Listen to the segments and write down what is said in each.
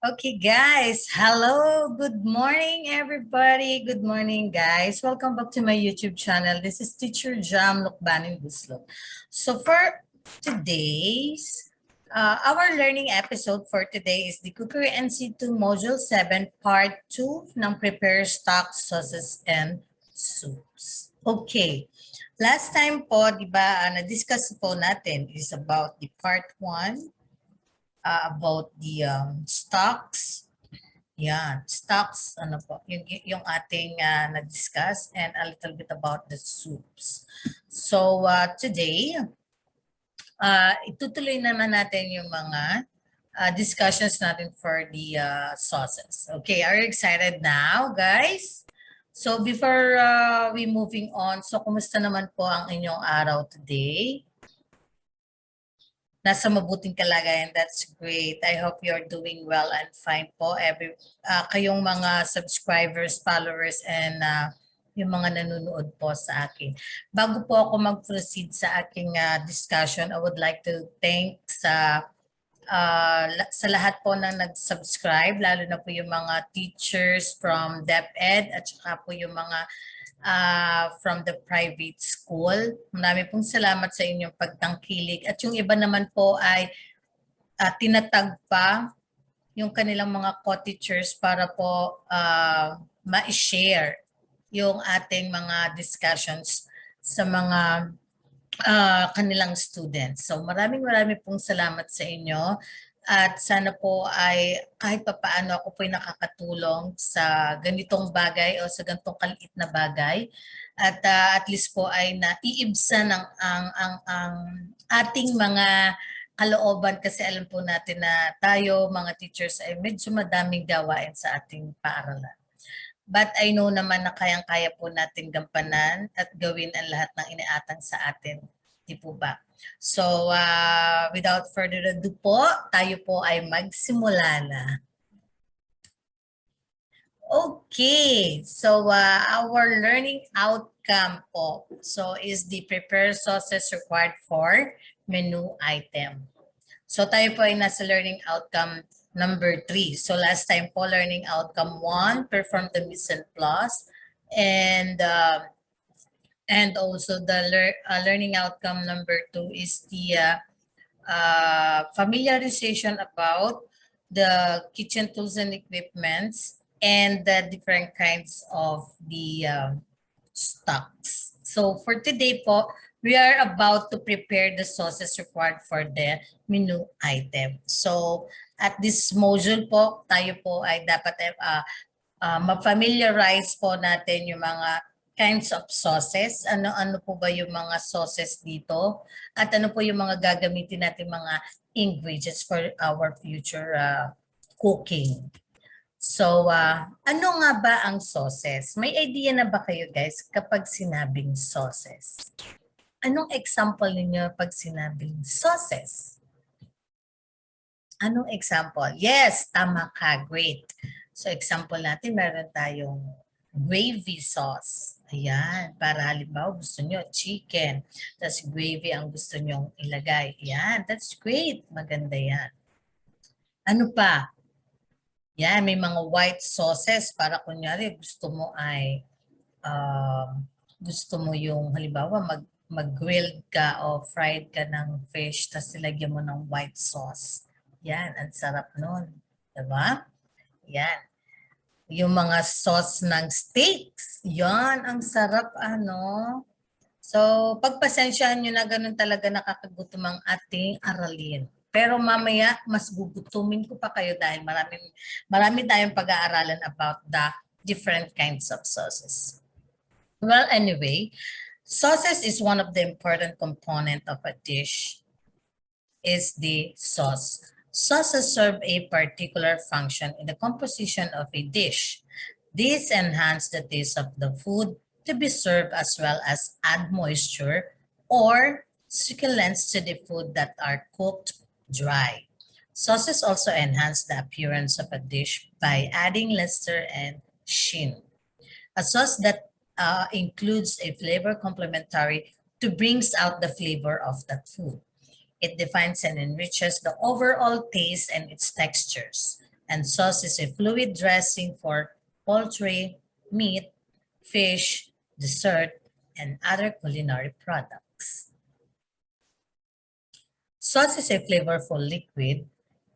Okay, guys. Hello. Good morning, everybody. Good morning, guys. Welcome back to my YouTube channel. This is Teacher Jam Lukbanin Buslok. So for today's, our learning episode for today is the Cookery NC2 Module 7, Part 2 ng Prepare Stock, Sauces, and Soups. Okay. Last time po, di ba, na-discuss po natin is about the Part 1, about the stocks. Yan, stocks, ano po, yung ating na-discuss and a little bit about the soups. So today, itutuloy naman natin yung mga discussions natin for the sauces. Okay, are you excited now, guys? So before we moving on, so kumusta naman po ang inyong araw today? Nasa mabuting kalagayan. That's great. I hope you're doing well and fine po. Kayong mga subscribers, followers, and yung mga nanonood po sa akin. Bago po ako mag-proceed sa aking discussion, I would like to thank sa lahat po na nag-subscribe, lalo na po yung mga teachers from DepEd at saka po yung mga from the private school. Marami pong salamat sa inyong pagtangkilik. At yung iba naman po ay tinatag pa yung kanilang mga co-teachers para po ma-share yung ating mga discussions sa mga kanilang students. So maraming pong salamat sa inyo. At sana po ay kahit papaano ako po ay nakakatulong sa ganitong bagay o sa ganitong kaliit na bagay. At least po ay naiibsan ang ating mga kalooban kasi alam po natin na tayo mga teachers ay medyo madaming gawain sa ating paaralan. But I know naman na kayang-kaya po natin gampanan at gawin ang lahat ng iniatang sa atin. Di po ba? So, without further ado po, tayo po ay magsimula na. Okay, so our learning outcome po. So, is the prepare sauces required for menu item. So, tayo po ay nasa learning outcome number 3. So, last time po, learning outcome 1, perform the mise en place. And also the learning outcome number 2 is the familiarization about the kitchen tools and equipments and the different kinds of the stocks. So for today po, we are about to prepare the sauces required for the menu item. So at this module po, tayo po ay dapat ma-familiarize po natin yung mga kinds of sauces. Ano po ba yung mga sauces dito? At ano po yung mga gagamitin natin mga ingredients for our future cooking. So, ano nga ba ang sauces? May idea na ba kayo guys kapag sinabing sauces? Anong example ninyo pag sinabing sauces? Anong example? Yes, tama ka. Great. So, example natin, meron tayong gravy sauce. Ayan, para halimbawa gusto nyo chicken, tapos gravy ang gusto nyong ilagay. Ayan, that's great. Maganda yan. Ano pa? Yan, may mga white sauces para kunyari gusto mo ay gusto mo yung halimbawa mag-grilled ka o fried ka ng fish tapos nilagyan mo ng white sauce. Yan, ang sarap nun. Diba? Yan. Yung mga sauce ng steaks. Yan, ang sarap ano. So, pagpasensyahan nyo na ganun talaga nakakagutom ang ating aralin. Pero mamaya, mas gugutumin ko pa kayo dahil marami tayong pag-aaralan about the different kinds of sauces. Well, anyway, sauces is one of the important component of a dish is the sauce. Sauces serve a particular function in the composition of a dish. These enhance the taste of the food to be served as well as add moisture or succulence to the food that are cooked dry. Sauces also enhance the appearance of a dish by adding luster and sheen. A sauce that includes a flavor complementary to brings out the flavor of that food. It defines and enriches the overall taste and its textures. And sauce is a fluid dressing for poultry, meat, fish, dessert, and other culinary products. Sauce is a flavorful liquid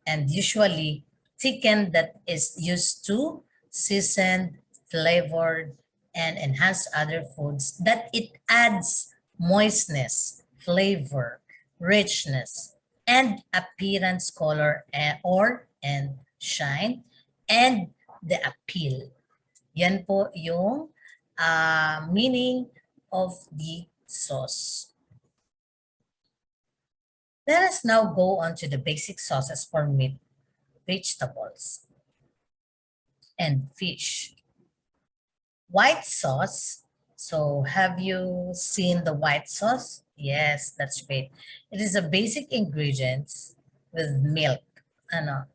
and usually thickened that is used to season, flavored, and enhance other foods that it adds moistness, flavor, richness, and appearance, color, and shine, and the appeal. Yan po yung meaning of the sauce. Let us now go on to the basic sauces for meat, vegetables, and fish. White sauce. So have you seen the white sauce? Yes, that's great. It is a basic ingredients with milk,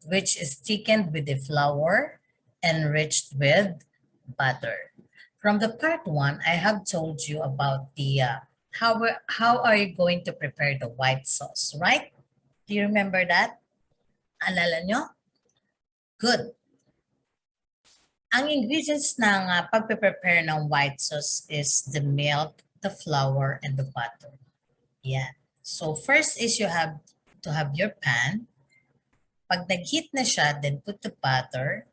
which is thickened with the flour, enriched with butter. From the part one, I have told you about the how are you going to prepare the white sauce, right? Do you remember that? Alala nyo? Good. Ang ingredients ng pagpe-prepare ng white sauce is the milk, the flour, and the butter. Yeah. So first is you have to have your pan. Pag nag-heat na siya, then put the butter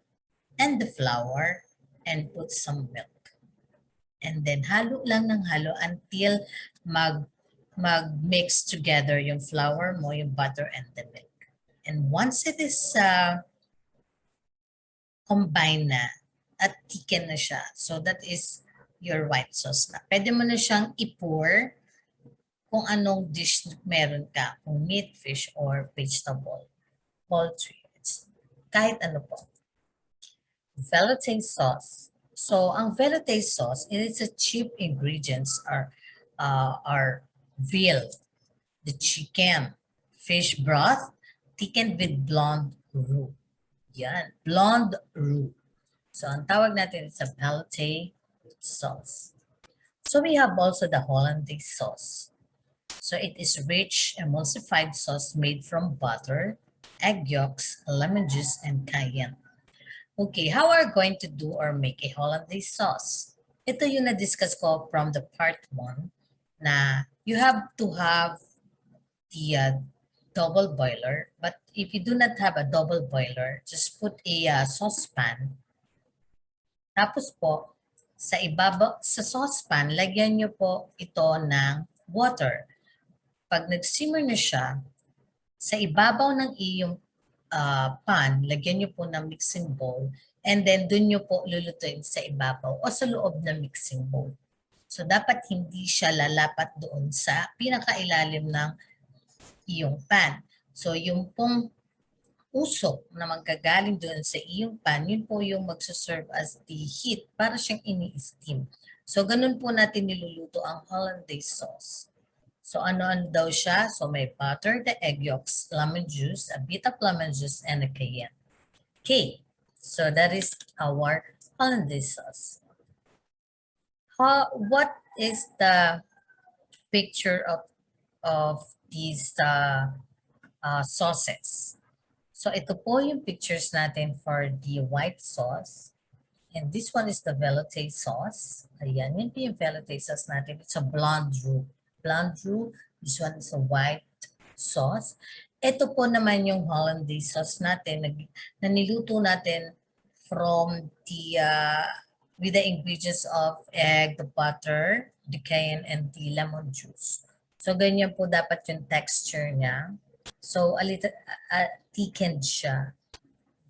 and the flour and put some milk. And then halo lang ng halo until mag-mix together yung flour mo, yung butter, and the milk. And once it is combine na at thicken na siya, so that is your white sauce na. Pwede mo na siyang i-pour kung anong dish meron ka, kung meat, fish, or vegetable, poultry, kahit ano po. Velouté sauce. So, ang velouté sauce, it is a cheap ingredients are veal, the chicken, fish broth, thickened with blonde roux. Yan, blonde roux. So, ang tawag natin is a velouté sauce. So, we have also the hollandaise sauce. So, it is rich, emulsified sauce made from butter, egg yolks, lemon juice, and cayenne. Okay, how are we going to do or make a hollandaise sauce? Ito yung na-discuss ko from the part 1 na you have to have the double boiler. But if you do not have a double boiler, just put a saucepan. Tapos po, sa saucepan, lagyan nyo po ito ng water. Pag nag-simmer na siya, sa ibabaw ng iyong pan, lagyan nyo po ng mixing bowl, and then dun nyo po lulutuin sa ibabaw o sa loob ng mixing bowl. So, dapat hindi siya lalapat doon sa pinakailalim ng iyong pan. So, yung pong usok na manggagaling doon sa iyong pan, yun po yung magsaserve as the heat para siyang ini-steam. So, ganun po natin niluluto ang hollandaise sauce. So, ano-ano daw siya? So, may butter, the egg yolks, lemon juice, a bit of lemon juice, and a cayenne. Okay, so that is our hollandaise sauce. What is the picture of these sauces? So, ito po yung pictures natin for the white sauce. And this one is the velouté sauce. Ayan, yun po yung velouté sauce natin. It's a blonde roux. Blonde roux. This one is a white sauce. Ito po naman yung hollandaise sauce natin na niluto natin from the with the ingredients of egg, the butter, the cayenne, and the lemon juice. So, ganyan po dapat yung texture niya. So, a little thickened siya.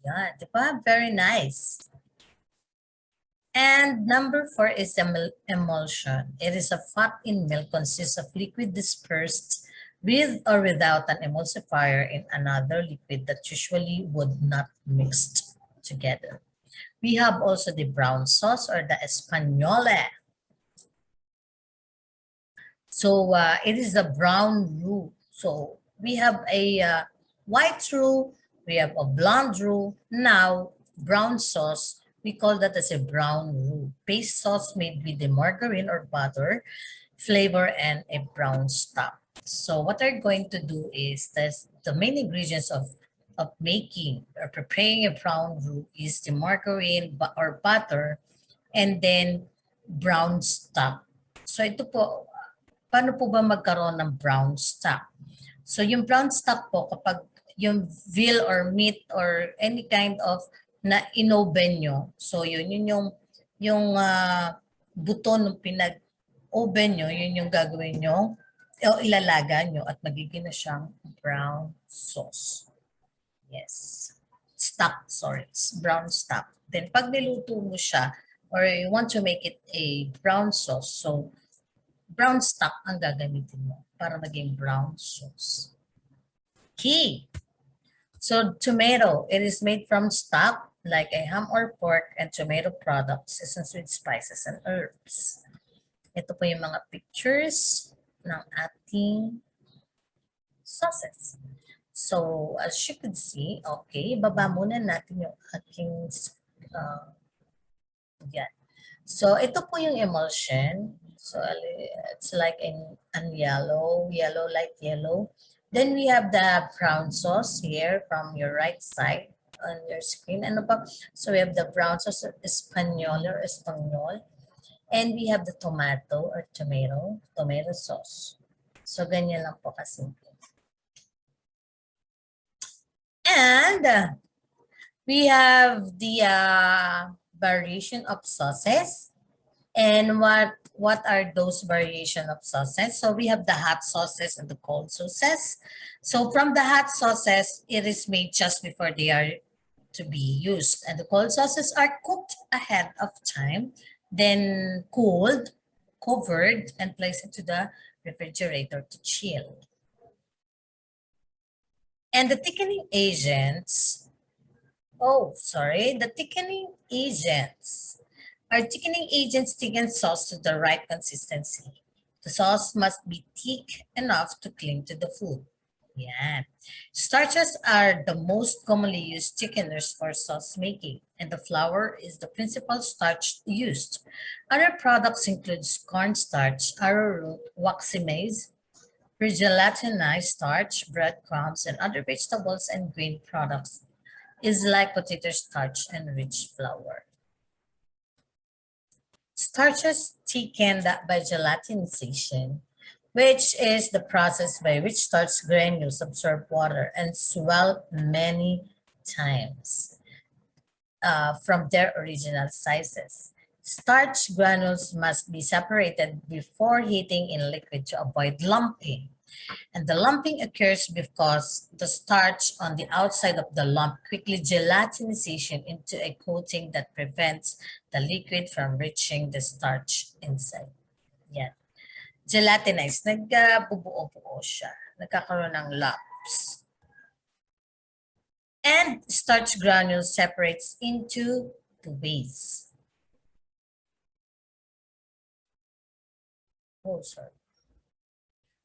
Yan, di ba? Very nice. And number 4 is emulsion. It is a fat in milk consists of liquid dispersed with or without an emulsifier in another liquid that usually would not mixed together. We have also the brown sauce or the espagnole. So it is a brown roux. So we have a white roux, we have a blonde roux. Now, brown sauce, we call that as a brown roux. Paste sauce made with the margarine or butter, flavor, and a brown stock. So what we're going to do is the main ingredients of of making or preparing a brown roux is the margarine or butter and then brown stock. So ito po, paano po ba magkaroon ng brown stock? So yung brown stock po, kapag yung veal or meat or any kind of na inoven nyo, so yun yung buto ng pinag-oven nyo, yun yung gagawin nyo, o ilalaga nyo at magiging na siyang brown sauce. Yes. Stock, sorry. It's brown stock. Then pag niluto mo siya, or you want to make it a brown sauce, so brown stock ang gagamitin mo para maging brown sauce. Okay. So tomato, it is made from stock like a ham or pork and tomato products seasoned with spices and herbs. Ito po yung mga pictures ng ating sauces. So as you could see, okay, baba muna natin yung ating yan. So ito po yung emulsion. So it's like an yellow, light yellow. Then we have the brown sauce here from your right side on your screen. Ano pa? So we have the brown sauce Espanol or Espanyol. And we have the tomato or tomato sauce. So ganyan lang po kasi. And we have the variation of sauces. And what are those variation of sauces? So we have the hot sauces and the cold sauces. So from the hot sauces, it is made just before they are to be used. And the cold sauces are cooked ahead of time, then cooled, covered, and placed into the refrigerator to chill. And the thickening agents, the thickening agents are thickening agents thicken sauce to the right consistency. The sauce must be thick enough to cling to the food. Yeah. Starches are the most commonly used thickeners for sauce making, and the flour is the principal starch used. Other products include cornstarch, arrowroot, waxy maize, pre-gelatinized starch, breadcrumbs, and other vegetables and grain products is like potato starch and rich flour. Starches thicken by gelatinization, which is the process by which starch granules absorb water and swell many times from their original sizes. Starch granules must be separated before heating in liquid to avoid lumping. And the lumping occurs because the starch on the outside of the lump quickly gelatinization into a coating that prevents the liquid from reaching the starch inside. Yan. Gelatinized. Nagbubuo-buo siya. Nagkakaroon ng lumps. And starch granules separates into two ways. Sorry.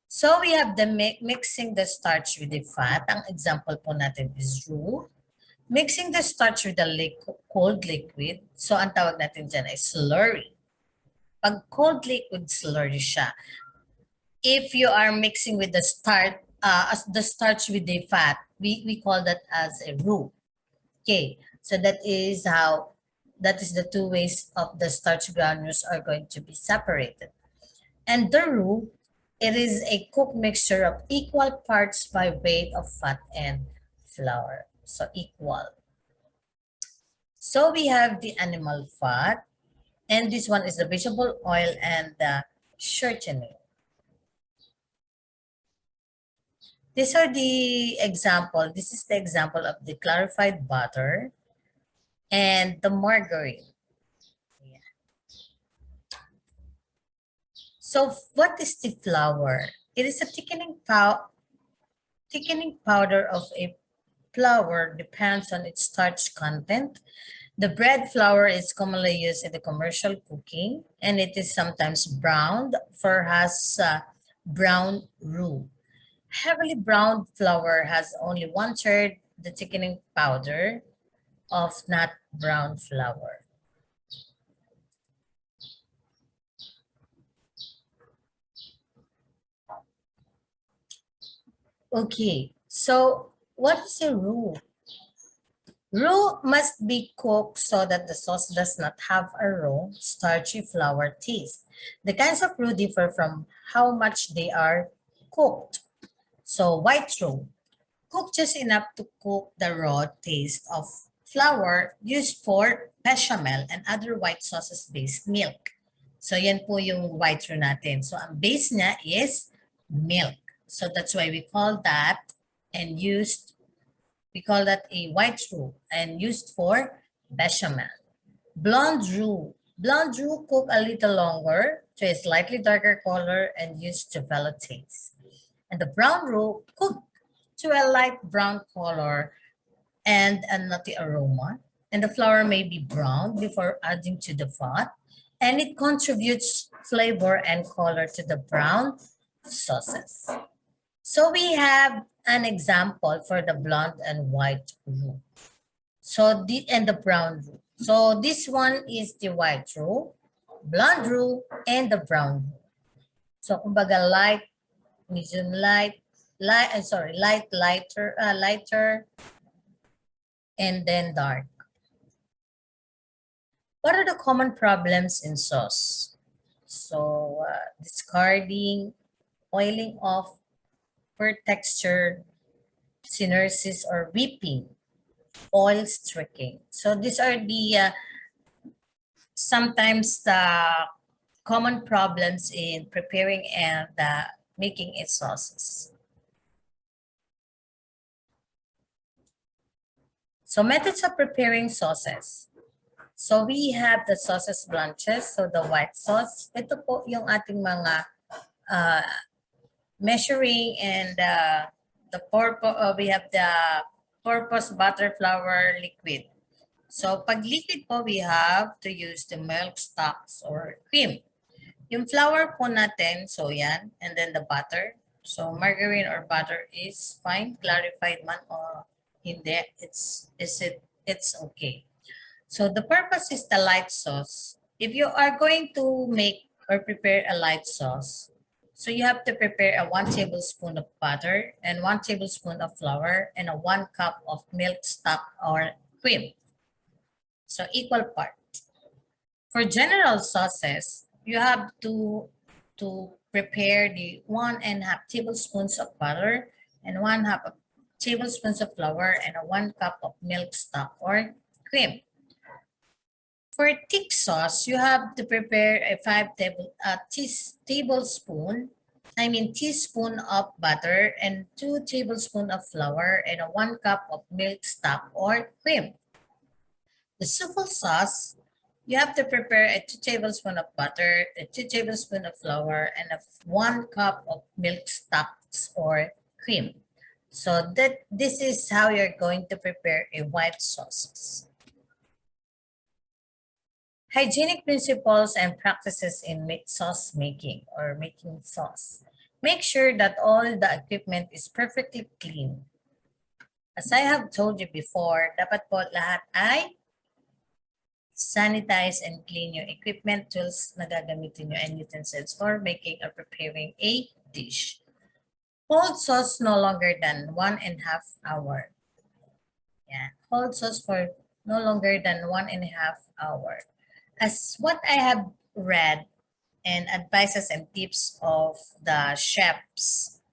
So we have the mixing the starch with the fat. Ang example po natin is roux. Mixing the starch with the cold liquid. So ang tawag natin dyan ay slurry. Pag cold liquid, slurry siya. If you are mixing with the starch with the fat, we call that as a roux. Okay, so that is the two ways of the starch granules are going to be separated. And the roux, it is a cooked mixture of equal parts by weight of fat and flour. So equal. So we have the animal fat, and this one is the vegetable oil and the shortening. These are the example. This is the example of the clarified butter and the margarine. So what is the flour? It is a thickening powder of a flour depends on its starch content. The bread flour is commonly used in the commercial cooking, and it is sometimes browned for has brown roux. Heavily browned flour has only 1/3 the thickening powder of not brown flour. Okay, so What is a roux? Roux must be cooked so that the sauce does not have a raw, starchy flour taste. The kinds of roux differ from how much they are cooked. So white roux, cook just enough to cook the raw taste of flour used for bechamel and other white sauces-based milk. So yan po yung white roux natin. So ang base niya is milk. So that's why we call that a white roux and used for bechamel. Blonde roux. Blonde roux cook a little longer to a slightly darker color and used to develop taste. And the brown roux cook to a light brown color and a nutty aroma. And the flour may be browned before adding to the fat. And it contributes flavor and color to the brown sauces. So we have an example for the blonde and white roux. So and the brown roux. So this one is the white roux, blonde roux, and the brown roux. So kumbaga light, medium light, lighter, and then dark. What are the common problems in sauce? So discarding, oiling off, poor texture, synersis or whipping, oil streaking. So these are the sometimes the common problems in preparing and making its sauces. So methods of preparing sauces. So we have the sauces blanches, so the white sauce. Ito po yung ating mga measuring and the purpose. We have the purpose butter flour liquid. So pag liquid po, we have to use the milk stocks or cream. Yung flour po natin, so yan, and then the butter. So margarine or butter is fine, clarified man or hindi, it's okay. So the purpose is the light sauce. If you are going to make or prepare a light sauce, so you have to prepare a 1 tablespoon of butter and 1 tablespoon of flour and a 1 cup of milk stock or cream. So equal part. For general sauces, you have to prepare the 1.5 tablespoons of butter and 1/2 tablespoons of flour and a 1 cup of milk stock or cream. For thick sauce, you have to prepare a teaspoon of butter and 2 tablespoons of flour and a 1 cup of milk stock or cream. The souffle sauce, you have to prepare a 2 tablespoons of butter, a 2 tablespoons of flour, and a 1 cup of milk stocks or cream. So this is how you're going to prepare a white sauce. Hygienic principles and practices in sauce making or making sauce. Make sure that all the equipment is perfectly clean. As I have told you before, dapat po lahat ay sanitize and clean your equipment, tools na gagamitin nyo, and utensils for making or preparing a dish. Hold sauce no longer than 1.5 hours. Yeah, hold sauce for no longer than 1.5 hours. As what I have read and advices and tips of the chefs,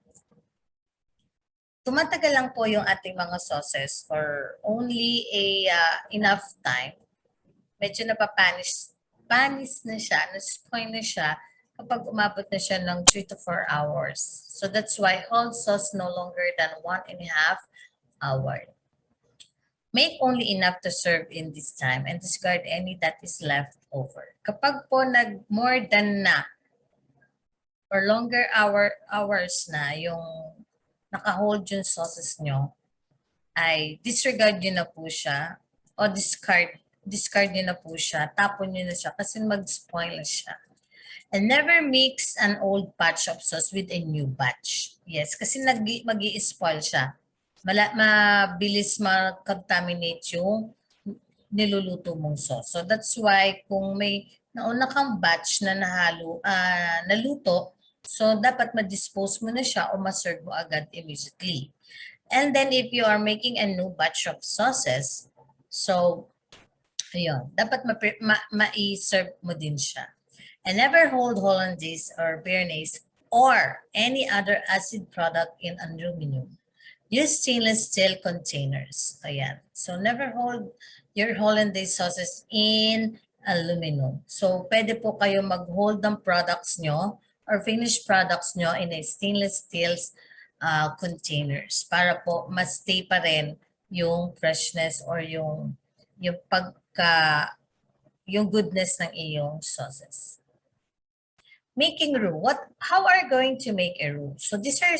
tumatagal lang po yung ating mga sauces for only a enough time. Medyo napapanis na siya, na-spoil na siya kapag umabot na siya ng 3 to 4 hours. So that's why hold sauce no longer than 1.5 hours. Make only enough to serve in this time and discard any that is left over. Kapag po more than na or longer hours na yung naka-hold yung sauces nyo, ay disregard nyo na po siya o discard nyo na po siya, tapon nyo na siya kasi mag-spoil na siya. And never mix an old batch of sauce with a new batch. Yes, kasi mag-i-spoil siya. Mabilis mag-contaminate yung niluluto mong sauce. So that's why kung may nauna kang batch na naluto, so dapat ma-dispose mo na siya o ma-serve mo agad immediately. And then if you are making a new batch of sauces, so ayun, dapat ma-serve mo din siya. And never hold hollandaise or béarnaise or any other acid product in aluminum. Use stainless steel containers. Ayan. So never hold your hollandaise sauces in aluminum. So pwede po kayo mag-hold ng products nyo or finished products nyo in a stainless steel containers para po mas stay pa rin yung freshness or yung yung goodness ng iyong sauces. Making roux. How are you going to make a roux? So these are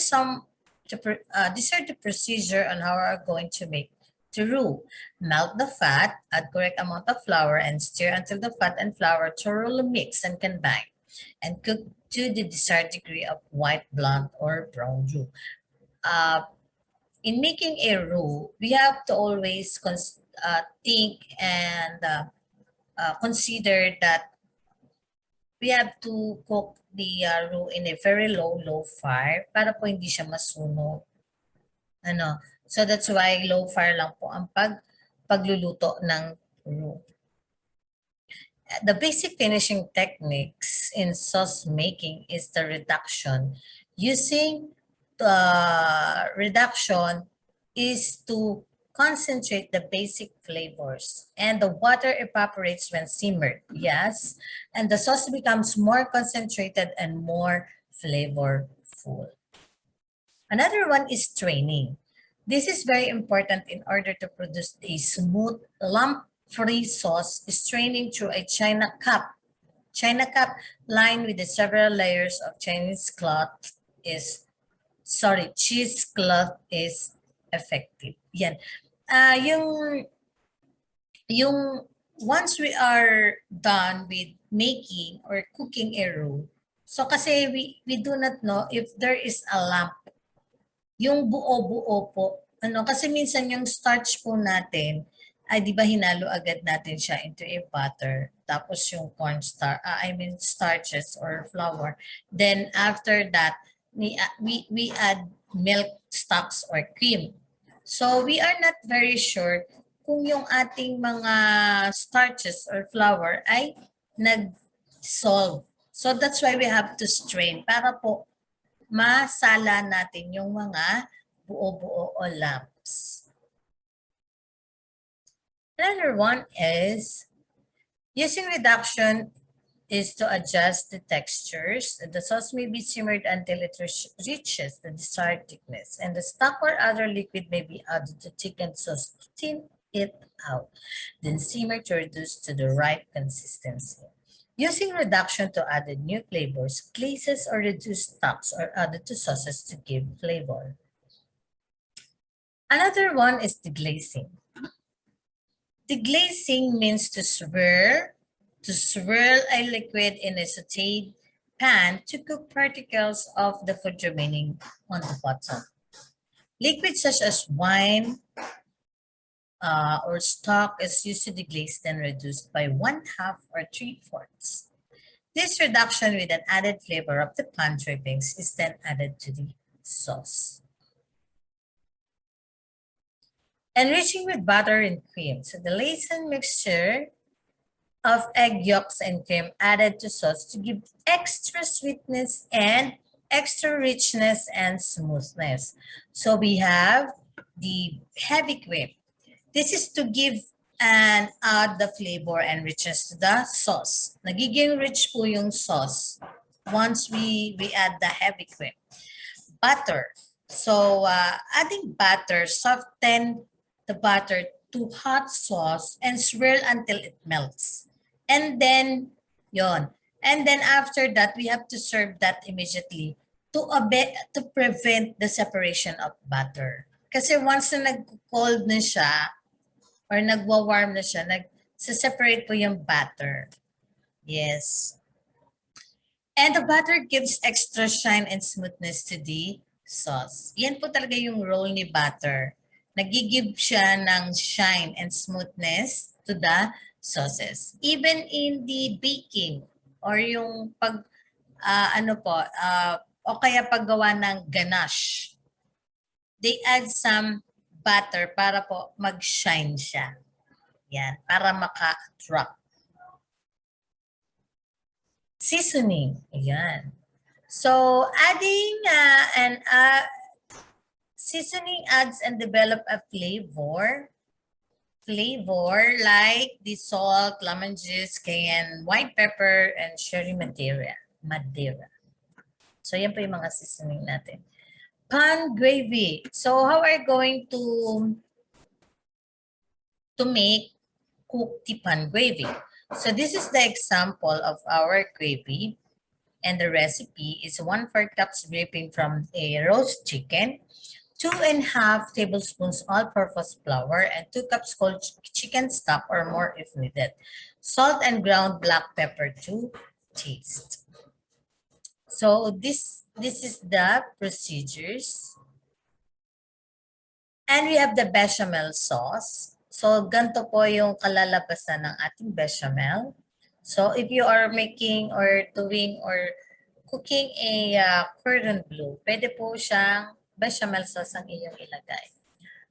the procedure on how we are going to make the roux. Melt the fat, add correct amount of flour, and stir until the fat and flour thoroughly mix and combine. And cook to the desired degree of white, blonde, or brown roux. In making a roux, we have to always think and consider that we have to cook the roux in a very low fire para po hindi siya masunog. Ano? So that's why low fire lang po ang pagluluto ng roux. The basic finishing techniques in sauce making is the reduction. Using reduction is to concentrate the basic flavors, and the water evaporates when simmered. Yes, and the sauce becomes more concentrated and more flavorful. Another one is straining. This is very important in order to produce a smooth, lump-free sauce. Straining through a china cup lined with the several layers of cheese cloth is effective. Yan. Yung once we are done with making or cooking a roux, so kasi we do not know if there is a lump. Yung buo-buo po, kasi minsan yung starch po natin, ay di ba hinalo agad natin siya into a butter, tapos yung starches or flour. Then after that, we add milk stocks or cream. So we are not very sure kung yung ating mga starches or flour ay nag-solve. So that's why we have to strain para po masala natin yung mga buo-buo o lumps. Another one is using reduction is to adjust the textures. The sauce may be simmered until it reaches the desired thickness, and the stock or other liquid may be added to thicken sauce to thin it out. Then simmer to reduce to the right consistency. Using reduction to add new flavors, glazes or reduced stocks are added to sauces to give flavor. Another one is deglazing. Deglazing means to swirl a liquid in a sauteed pan to cook particles of the food remaining on the bottom. Liquids such as wine or stock is used to deglaze, then reduced by 1/2 or 3/4. This reduction with an added flavor of the pan drippings is then added to the sauce. Enriching with butter and cream. So the Laysan mixture of egg yolks and cream added to sauce to give extra sweetness and extra richness and smoothness. So we have the heavy cream. This is to give and add the flavor and richness to the sauce. Nagiging rich po yung sauce once we add the heavy cream. Butter. So adding butter, soften the butter to hot sauce and swirl until it melts. And then, And then after that, we have to serve that immediately to prevent the separation of butter. Kasi once na nag-cold na siya, or nagwa-warm na siya, nag-separate po yung butter. Yes. And the butter gives extra shine and smoothness to the sauce. Yan po talaga yung role ni butter. Nagigib siya ng shine and smoothness to the sauces. Even in the baking or yung o kaya paggawa ng ganache. they add some butter para po mag-shine siya. Yan, para maka-drop. Seasoning. Ayan. So, adding seasoning adds and develop a flavor like the salt, lemon juice, cayenne, white pepper, and sherry Madeira. So, yan po yung mga seasoning natin. Pan gravy. So, how are you going to make cook the pan gravy? So, this is the example of our gravy. And the recipe is 1/4 cups dripping from a roast chicken, 2.5 tablespoons all-purpose flour, and 2 cups cold chicken stock or more if needed. Salt and ground black pepper to taste. So this is the procedures. And we have the bechamel sauce. So ganito po yung kalalabasan ng ating bechamel. So if you are making or doing or cooking a cordon bleu, pwede po siyang bechamel sauce ang inyong ilagay.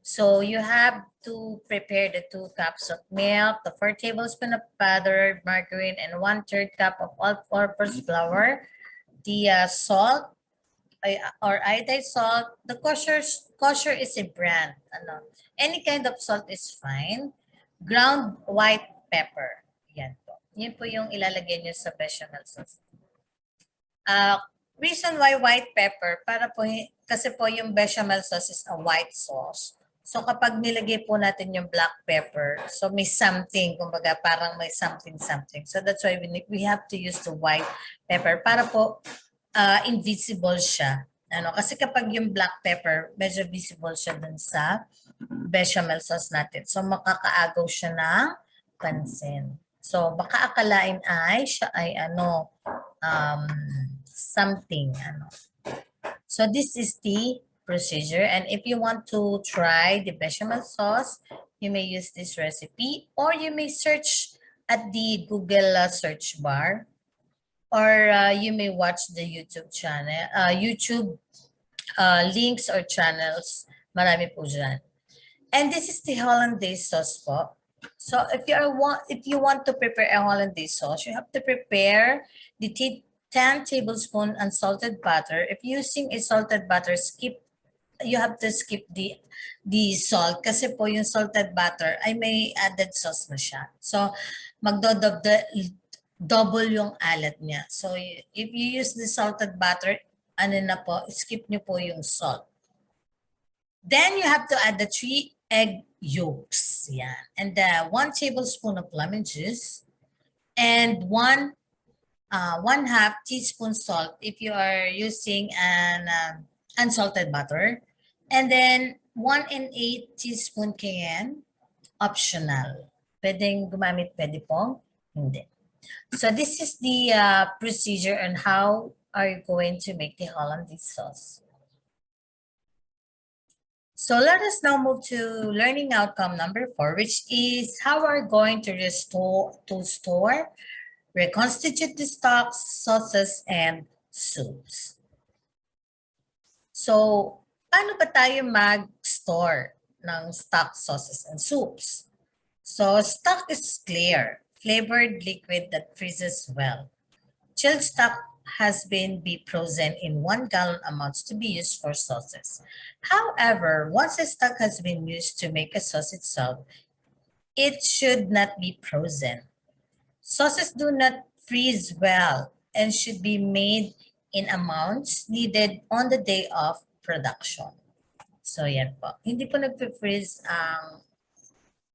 So you have to prepare the 2 cups of milk, the 4 tablespoons of butter, margarine, and 1/3 cup of all-purpose flour, the salt or iodized salt. The kosher is a brand. Any kind of salt is fine. Ground white pepper. Yan po. Yan po yung ilalagay nyo sa bechamel sauce. Reason why white pepper, kasi po yung bechamel sauce is a white sauce. So kapag nilagay po natin yung black pepper, so may something, kumbaga parang may something. So that's why we have to use the white pepper para po invisible siya. Kasi kapag yung black pepper, medyo visible siya dun sa bechamel sauce natin. So makakaagaw siya ng pansin. So baka akalain siya ay something. So this is the procedure. And if you want to try the bechamel sauce, you may use this recipe or you may search at the Google search bar, or you may watch the YouTube channel, links or channels. Marami po dyan. And this is the hollandaise sauce po. So if you want to prepare a hollandaise sauce, you have to prepare the 10 tablespoon unsalted butter. If using a salted butter, you have to skip the salt kasi po yung salted butter ay may added sauce na siya. So double yung alat niya. So if you use the salted butter, skip nyo po yung salt. Then you have to add the 3 egg yolks. Yan. And 1 tablespoon of lemon juice and 1/2 teaspoon salt if you are using an unsalted butter. And then 1/8 teaspoon cayenne, optional. Pwedeng gumamit, pwede pong hindi. So this is the procedure on how are you going to make the hollandaise sauce. So let us now move to learning outcome number 4, which is how we're going to store, reconstitute the stocks, sauces, and soups. So, paano ba tayo mag-store ng stock, sauces, and soups? So, stock is clear, flavored liquid that freezes well. Chilled stock has been frozen in 1 gallon amounts to be used for sauces. However, once the stock has been used to make a sauce itself, it should not be frozen. Sauces do not freeze well and should be made in amounts needed on the day of production. So yan po. Hindi po nagpe-freeze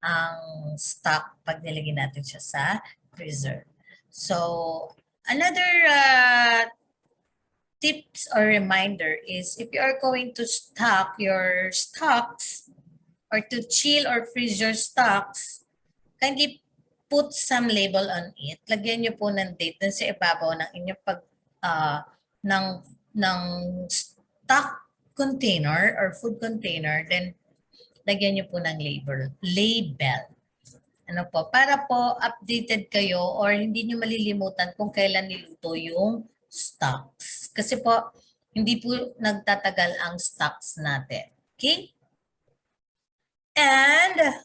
ang stock pag nilagay natin siya sa freezer. So another tips or reminder is if you are going to stock your stocks or to chill or freeze your stocks, kindly put some label on it. Lagyan niyo po ng date dun sa ibabaw ng inyong ng stock container or food container, then lagyan niyo po ng label. Para po updated kayo or hindi nyo malilimutan kung kailan niluto yung stocks. Kasi po, hindi po nagtatagal ang stocks natin. Okay? And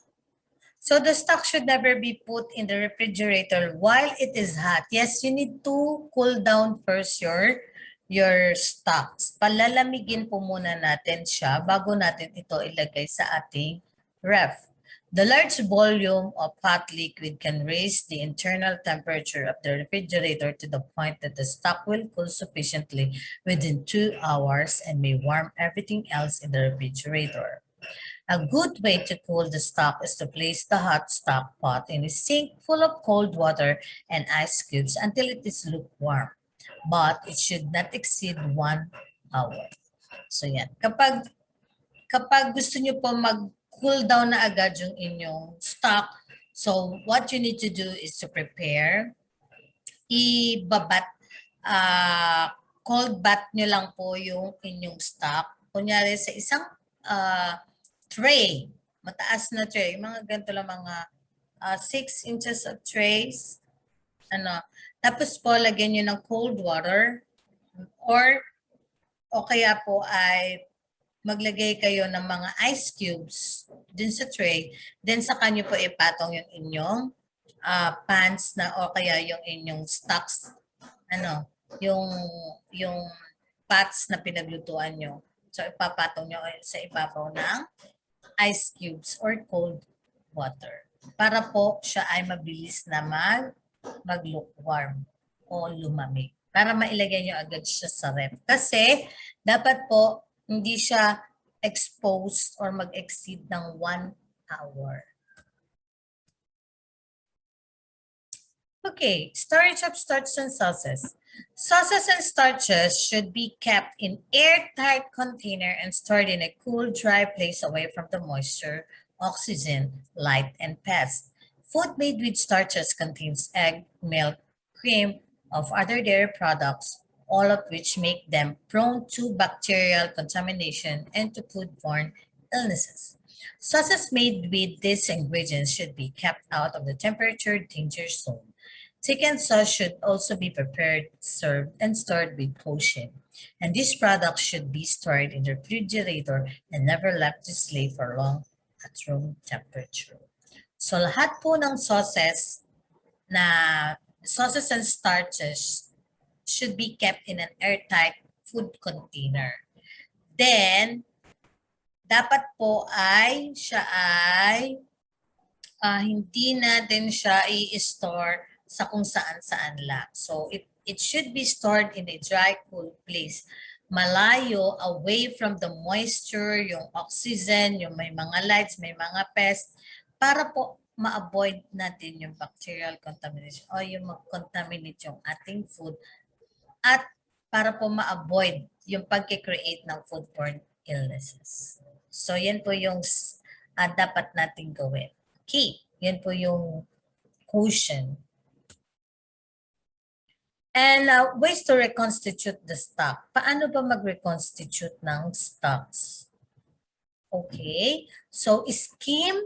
so the stock should never be put in the refrigerator while it is hot. Yes, you need to cool down first your stocks. Palalamigin po muna natin siya bago natin ito ilagay sa ating ref. The large volume of hot liquid can raise the internal temperature of the refrigerator to the point that the stock will cool sufficiently within 2 hours and may warm everything else in the refrigerator. A good way to cool the stock is to place the hot stock pot in a sink full of cold water and ice cubes until it is lukewarm. But it should not exceed 1 hour. So yan. Kapag gusto nyo po mag-cool down na agad yung inyong stock, so what you need to do is to prepare, ibabat, cold bath nyo lang po yung inyong stock. Kunyari sa isang tray, mataas na tray, mga ganito lang mga 6 inches of trays. Tapos po, lagyan nyo ng cold water o kaya po ay maglagay kayo ng mga ice cubes din sa tray. Then saka nyo po ipatong yung inyong pans na o kaya yung inyong stocks, yung pots na pinaglutuan nyo. So ipapatong nyo sa ibabaw ng ice cubes or cold water para po siya ay mabilis na mag-lukewarm o lumamig para mailagay nyo agad siya sa ref. Kasi dapat po hindi siya exposed or mag-exceed ng 1 hour. Okay, storage of starches and sauces. Sauces and starches should be kept in airtight container and stored in a cool, dry place away from the moisture, oxygen, light, and pests. Food made with starches contains egg, milk, cream, of other dairy products, all of which make them prone to bacterial contamination and to foodborne illnesses. Sauces made with these ingredients should be kept out of the temperature danger zone. Chicken sauce should also be prepared, served, and stored with caution. And these products should be stored in the refrigerator and never left to stay for long at room temperature. So lahat po ng sauces and starches should be kept in an airtight food container. Then, dapat po ay hindi natin siya i-store sa kung saan-saan lang. So it should be stored in a dry, cool place. Malayo, away from the moisture, yung oxygen, yung may mga lights, may mga pests, para po ma-avoid natin yung bacterial contamination o yung mag-contaminate yung ating food at para po ma-avoid yung pag-create ng foodborne illnesses. So yan po yung dapat natin gawin. Okay, yan po yung caution. And ways to reconstitute the stock. Paano ba mag-reconstitute ng stocks? Okay, so skim.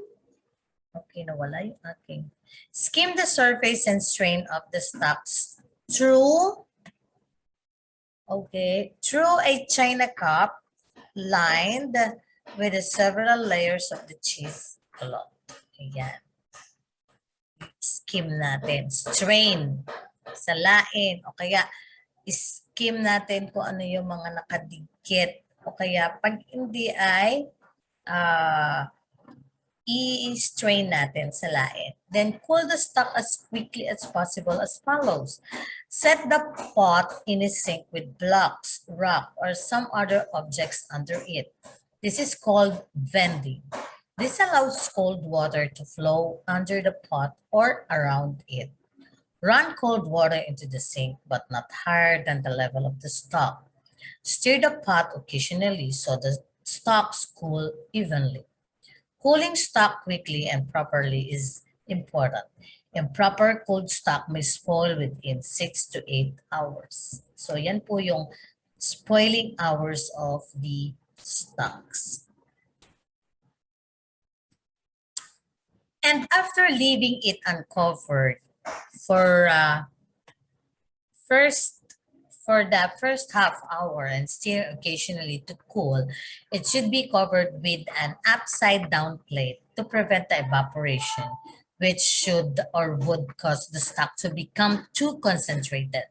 Okay, nawala yung aking. Skim the surface and strain of the stocks through a china cup lined with the several layers of the cheese cloth. Ayan. Skim natin. Strain. Salain. O kaya, skim natin kung ano yung mga nakadikit. O kaya, pag hindi ay i-strain natin, salain. Then, cool the stock as quickly as possible as follows. Set the pot in a sink with blocks, rock, or some other objects under it. This is called vending. This allows cold water to flow under the pot or around it. Run cold water into the sink, but not higher than the level of the stock. Stir the pot occasionally so the stocks cool evenly. Cooling stock quickly and properly is important. Improper cold stock may spoil within 6 to 8 hours. So yan po yung spoiling hours of the stocks. And after leaving it uncovered for for the first half hour and stir occasionally to cool. It should be covered with an upside down plate to prevent the evaporation, which should or would cause the stock to become too concentrated.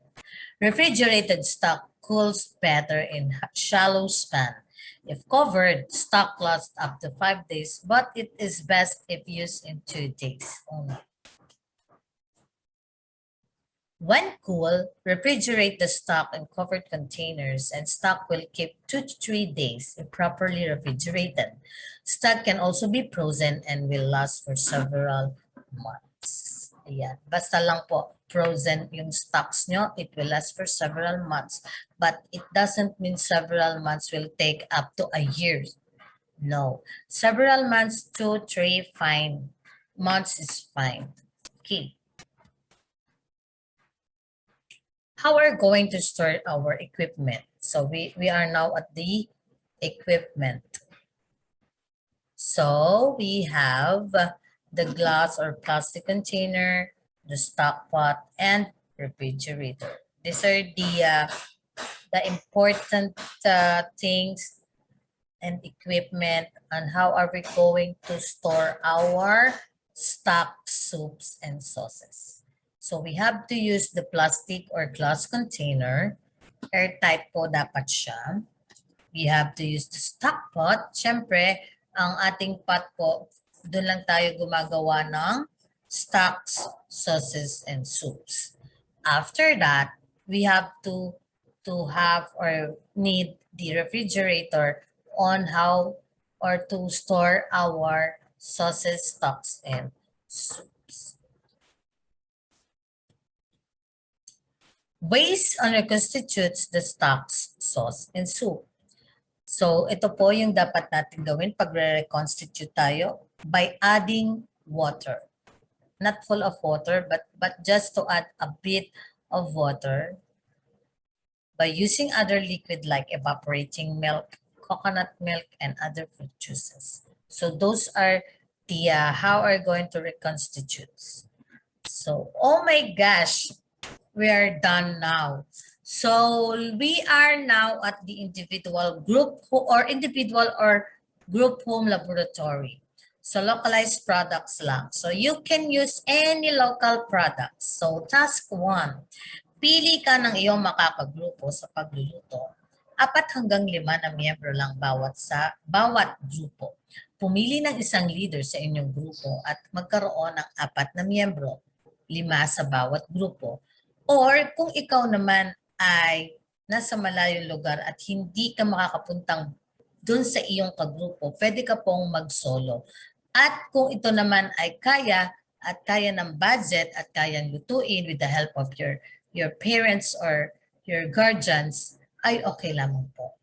Refrigerated stock cools better in shallow span. If covered, stock lasts up to 5 days, but it is best if used in 2 days only. When cool, refrigerate the stock in covered containers and stock will keep 2 to 3 days if properly refrigerated. Stock can also be frozen and will last for several months. Ayan. Basta lang po, frozen yung stocks nyo, it will last for several months. But it doesn't mean several months will take up to a year. No. Several months, 2, 3, fine. Months is fine. Okay. How we're going to store our equipment. So we are now at the equipment. So we have the glass or plastic container, the stock pot, and refrigerator. These are the important things and equipment on how are we going to store our stock, soups, and sauces. So we have to use the plastic or glass container. Airtight po dapat siya. We have to use the stock pot. Siyempre, ang ating pot po, doon lang tayo gumagawa ng stocks, sauces, and soups. After that, we have to have or need the refrigerator on how or to store our sauces, stocks, and soups. Based on constitutes the stocks, sauce, and soup. So, ito po yung dapat natin gawin pag re-reconstitute tayo by adding water. Not full of water, but just to add a bit of water by using other liquid like evaporating milk, coconut milk, and other fruit juices. So, those are the how are going to reconstitute. So, oh my gosh, we are done now. So we are now at the individual group or group home laboratory. So localized products lang. So you can use any local products. So task 1, pili ka ng iyong makakagrupo sa pagluluto. 4 hanggang 5 na miyembro lang bawat grupo. Pumili ng isang leader sa inyong grupo at magkaroon ng 4 na miyembro, 5 sa bawat grupo. Or kung ikaw naman ay nasa malayong lugar at hindi ka makakapuntang dun sa iyong kagrupo, pwede ka pong mag-solo. At kung ito naman ay kaya at kaya ng budget at kayang lutuin with the help of your parents or your guardians, ay okay lamang po.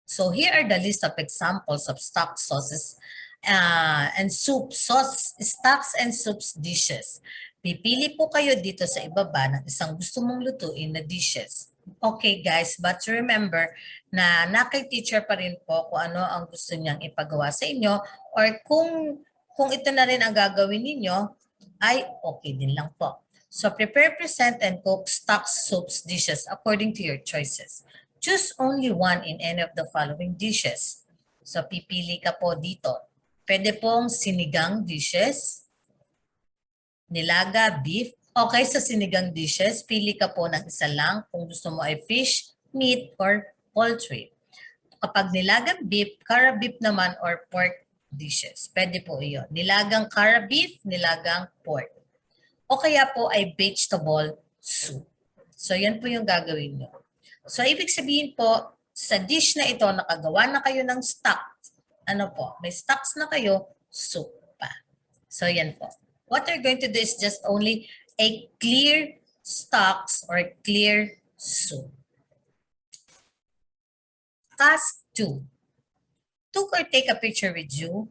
So here are the list of examples of stock sauces and soup sauce, stocks and soups dishes. Pipili po kayo dito sa ibaba ng isang gusto mong lutuin na dishes. Okay guys, but remember na nakay-teacher pa rin po kung ano ang gusto niyang ipagawa sa inyo or kung ito na rin ang gagawin ninyo, ay okay din lang po. So prepare, present, and cook stocks, soups, dishes according to your choices. Choose only one in any of the following dishes. So pipili ka po dito. Pwede pong sinigang dishes, nilaga, beef. Okay, sa sinigang dishes, pili ka po ng isa lang kung gusto mo ay fish, meat, or poultry. Kapag nilagang beef, cara beef naman, or pork dishes, pwede po iyon. Nilagang cara beef, nilagang pork. O kaya po ay vegetable soup. So, yan po yung gagawin nyo. So, ibig sabihin po, sa dish na ito, nakagawa na kayo ng stock. Ano po? May stocks na kayo, soup pa. So, yan po. What you're going to do is just only a clear stocks or clear soup. Task 2. Took or take a picture with you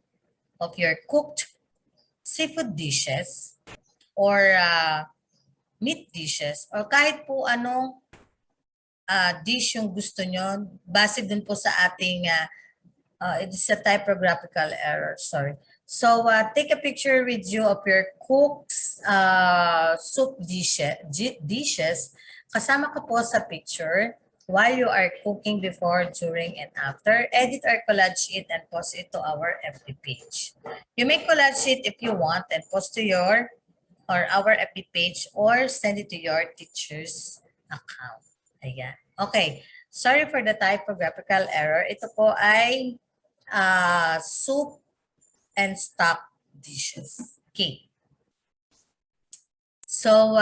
of your cooked seafood dishes or meat dishes or kahit po anong dish yung gusto nyo. Base dun po sa ating, it is a typographical error, sorry. So take a picture with you of your cooked soup dishes. kasama ka po sa picture while you are cooking before, during, and after. Edit or collage it and post it to our FB page. You may collage it if you want and post to your or our FB page or send it to your teacher's account. Ayan. Okay. Sorry for the typographical error. Ito po ay soup and stock dishes. Okay. So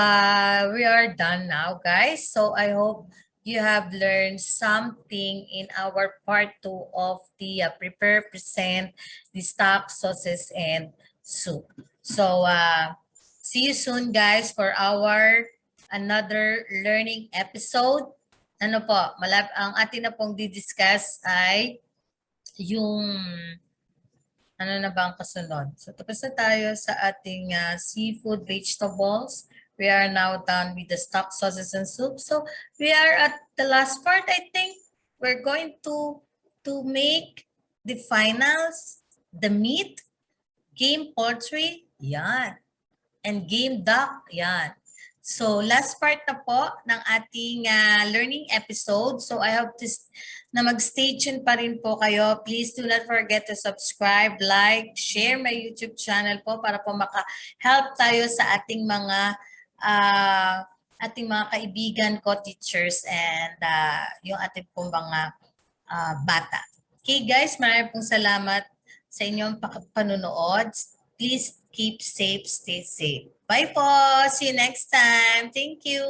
we are done now, guys. So I hope you have learned something in our part 2 of the prepare, present, the stock, sauces, and soup. So see you soon, guys, for our another learning episode. Ano po, ang atin na pong didiscuss ay yung ano na ba ang kasunod? So tapos na tayo sa ating seafood vegetables. We are now done with the stock, sauces, and soup. So we are at the last part. I think we're going to make the finals, the meat, game poultry, yan. And game duck, yan. So last part na po ng ating learning episode. So I hope na mag-stay tuned pa rin po kayo. Please do not forget to subscribe, like, share my YouTube channel po para po maka-help tayo sa ating mga kaibigan ko, teachers, and yung ating pong mga bata. Okay guys, maraming pong salamat sa inyong panunood. Please keep safe, stay safe. Bye po. See you next time. Thank you.